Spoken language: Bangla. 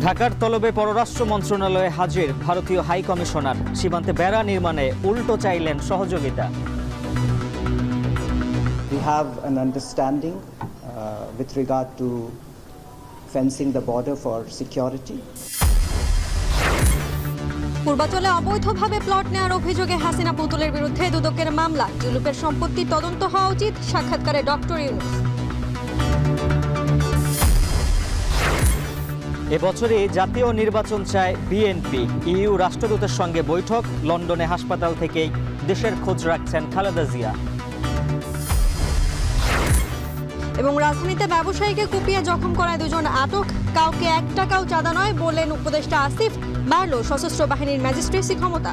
ঢাকার তলবে পররাষ্ট্র মন্ত্রণালয়ে হাজির ভারতীয় হাই কমিশনার। সীমান্তে বেড়া নির্মাণে উল্টো চাইলেন সহযোগিতা। We have an understanding with regard to fencing the border for security. পূর্বাচলে অবৈধভাবে প্লট নেওয়ার অভিযোগে হাসিনা পুতুলের বিরুদ্ধে দুদকের মামলা। জুলুপের সম্পত্তির তদন্ত হওয়া উচিত, সাক্ষাৎকারে ডক্টর ইউনূস। এবছরে জাতীয় নির্বাচন চায় বিএনপি। ইইউ রাষ্ট্রদূতের সঙ্গে বৈঠক। লন্ডনে হাসপাতাল থেকেই দেশের খোঁজ রাখছেন খালেদা জিয়া। এবং রাজধানীতে ব্যবসায়ীকে কুপিয়ে জখম করায় দুজন আটক। কাউকে 1 টাকাও চাঁদা নয় বললেন উপদেষ্টা আসিফ। বাড়ল সশস্ত্র বাহিনীর ম্যাজিস্ট্রেসি ক্ষমতা।